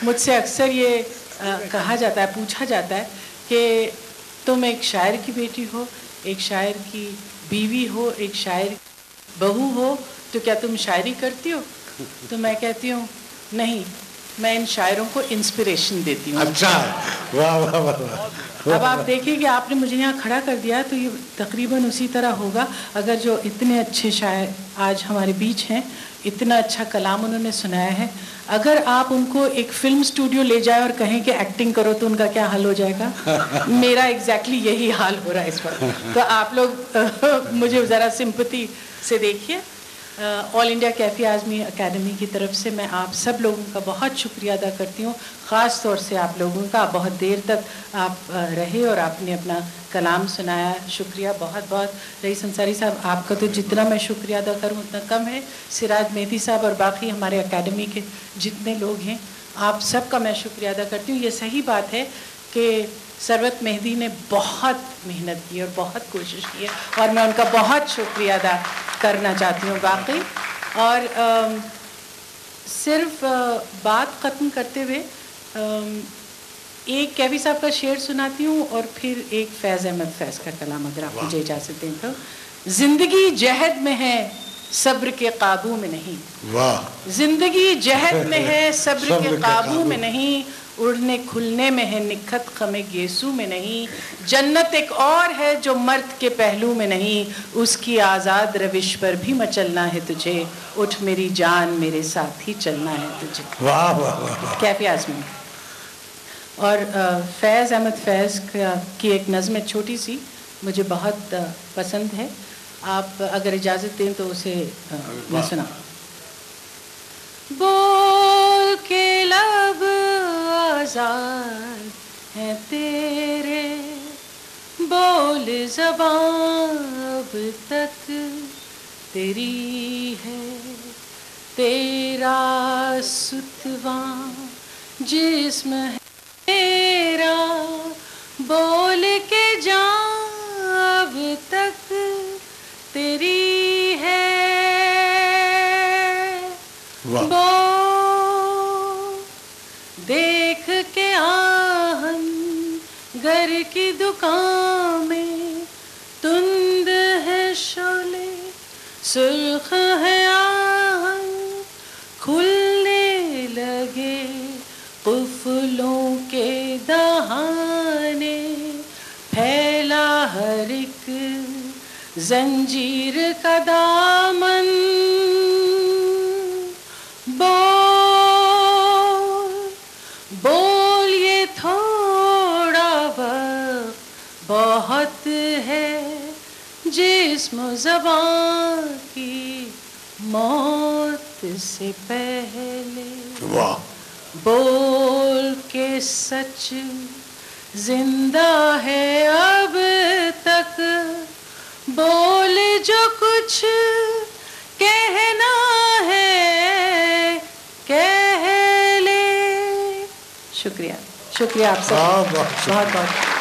مجھ سے اکثر یہ کہا جاتا ہے, پوچھا جاتا ہے کہ تم ایک شاعر کی بیٹی ہو, ایک شاعر کی بیوی ہو, ایک شاعر بہو ہو, تو کیا تم شاعری کرتی ہو؟ تو میں کہتی ہوں نہیں, میں ان شاعروں کو انسپریشن دیتی ہوں. اچھا, واہ واہ واہ. اب آپ دیکھیں کہ آپ نے مجھے یہاں کھڑا کر دیا تو یہ تقریباً اسی طرح ہوگا. اگر جو اتنے اچھے شاعر آج ہمارے بیچ ہیں, اتنا اچھا کلام انہوں نے سنایا ہے, اگر آپ ان کو ایک فلم اسٹوڈیو لے جائیں اور کہیں کہ ایکٹنگ کرو تو ان کا کیا حل ہو جائے گا؟ میرا ایگزیکٹلی یہی حال ہو رہا ہے اس وقت. تو آپ لوگ مجھے ذرا سمپتی سے دیکھیے. آل انڈیا کیفی اعظمی اکیڈمی کی طرف سے میں آپ سب لوگوں کا بہت شکریہ ادا کرتی ہوں, خاص طور سے آپ لوگوں کا. بہت دیر تک آپ رہے اور آپ نے اپنا کلام سنایا, شکریہ بہت بہت. رئیس انصاری صاحب, آپ کا تو جتنا میں شکریہ ادا کروں اتنا کم ہے. سراج مہدی صاحب اور باقی ہمارے اکیڈمی کے جتنے لوگ ہیں, آپ سب کا میں شکریہ ادا کرتی ہوں. یہ صحیح بات ہے کہ ثروت مہدی نے بہت محنت کی اور بہت کوشش کی ہے, اور میں ان کا بہت شکریہ ادا کرنا چاہتی ہوں واقعی. اور صرف بات ختم کرتے ہوئے ایک کیفی صاحب کا شعر سناتی ہوں اور پھر ایک فیض احمد فیض کا کلام اگر آپ مجھے اجازت دیں تو. زندگی جہد میں ہے صبر کے قابو میں نہیں, زندگی جہد میں ہے صبر کے قابو میں نہیں, اڑنے کھلنے میں ہے نکھت غم گیسو میں نہیں, جنت ایک اور ہے جو مرد کے پہلو میں نہیں, اس کی آزاد روش پر بھی مچلنا ہے تجھے, اٹھ میری جان میرے ساتھ ہی چلنا ہے تجھے. واہ واہ واہ. کیفی اعظمی. اور فیض احمد فیض کی ایک نظم چھوٹی سی مجھے بہت پسند ہے, آپ اگر اجازت دیں تو اسے میں سنا. بول کے لب آزاد ہیں تیرے, بول زبان اب تک تیری ہے, تیرا ستواں جسم ہے تیرا, بول کے جان اب تک تیری ہے, دیکھ کے آہن گر کی دکان میں تند ہے شعلے, سرخ ہے آہن کھلنے لگے قفلوں کے دہانے, پھیلا ہر ایک زنجیر کا دامن, بول یہ تھوڑا وقت بہت ہے, جسم و زبان کی موت سے پہلے, بول کے سچ زندہ ہے اب تک, بول جو کچھ کہنا ہے کہہ لے. شکریہ, شکریہ آپ سب, بہت بہت.